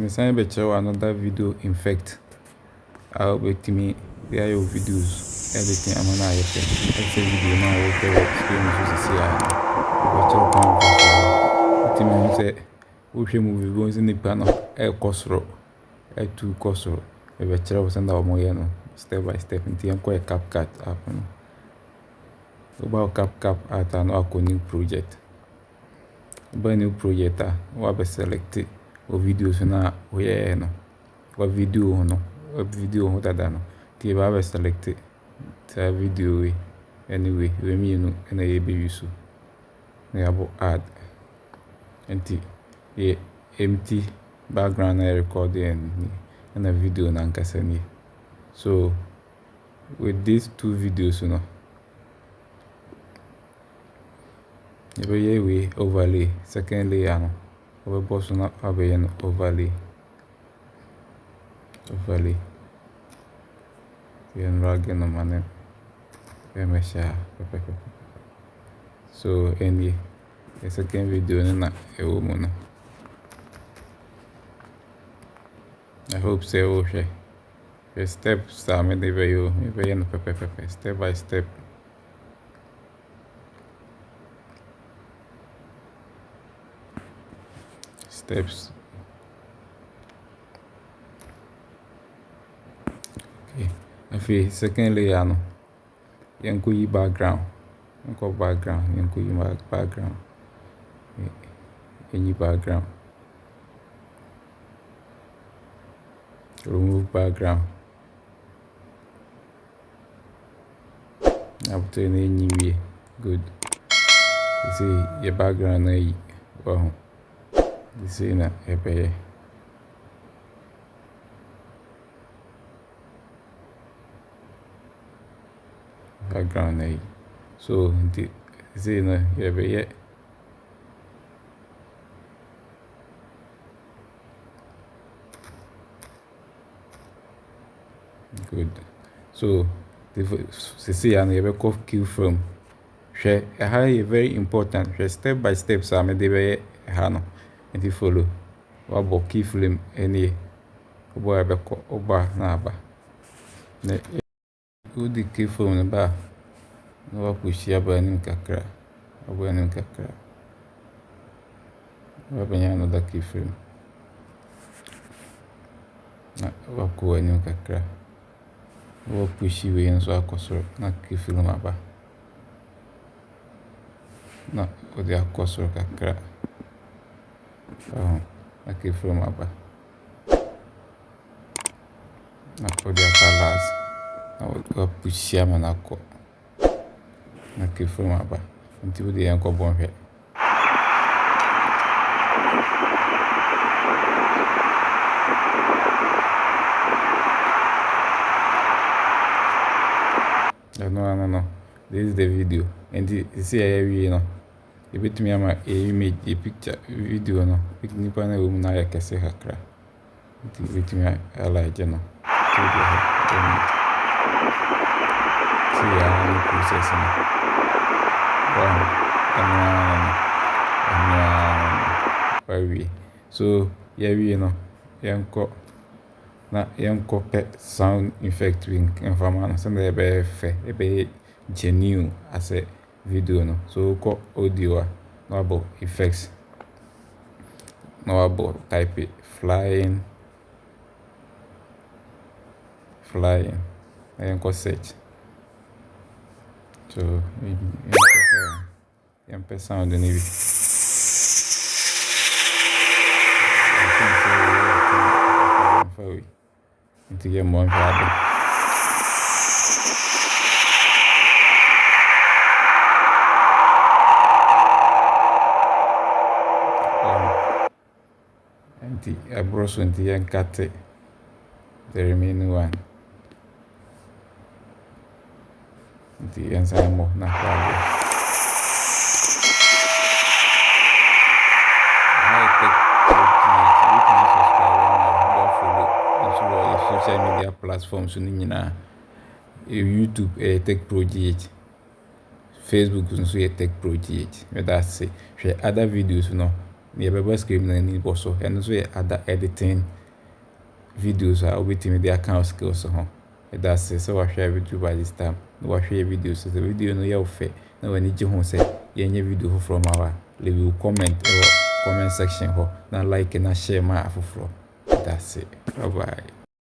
me sign be show another video in fact I'll wait me there your videos editing I'm on I video now okay screen so see I show can to me say we movie goes in the panel e kosoro e tu kosoro e be chere we send our no step by step into yan ko CapCut app no about CapCut art and our new project brand new project we be select o videos na we no wa video no wa video ho dada no ti ba be select ta video we anyway we me no na ye be use na abo add enti ye empty background na recording and a video na nkasa ni so with these two videos you know we overlay second layer no we boss na abe no overlay yan rag no man mesha so any the second video na e wo mo no I hope so okay the steps are made by you no step by step steps okay afi second layer no yanko yi background yanko yi background any background remove background after any way good you see your background na yi wow this is na ebe background na yi so this is na ebe good so the see and you call key frame share very important share step by step so me dey no and follow what key frame any obo ebe ko oba na aba na the key frame ba no wa push ya ba nim kakra wa banya no da key frame na wa ko nim kakra wo push we nso akosoro na key frame aba na o de akosoro kakra na key frame aba na o de palas na o push ya manako na key frame aba nti o de yanko bonhwe no this is the video and you see you know you bit me ama image a picture video no pick nipa na na ya kese hakra bit me ala no see ya no process no wow so yeah we know yanko na yanko pe sound effect wing information so na be genuine as a video no so ko audio no about effects no about type it flying yanko search so yanko sound ni to get more valuable. And I brought and cut the remaining one. The answer more not valuable. Social media platforms nyina YouTube tech project Facebook nso tech project that's say share other videos no near beba screen na ni boso and so other editing videos are waiting the account skills so that's it. So I share video by this time. No share videos. So the video no ya fair. No when you home say yenye video from our leave comment or comment section ho. Now like and share my afro. That's it. Bye bye.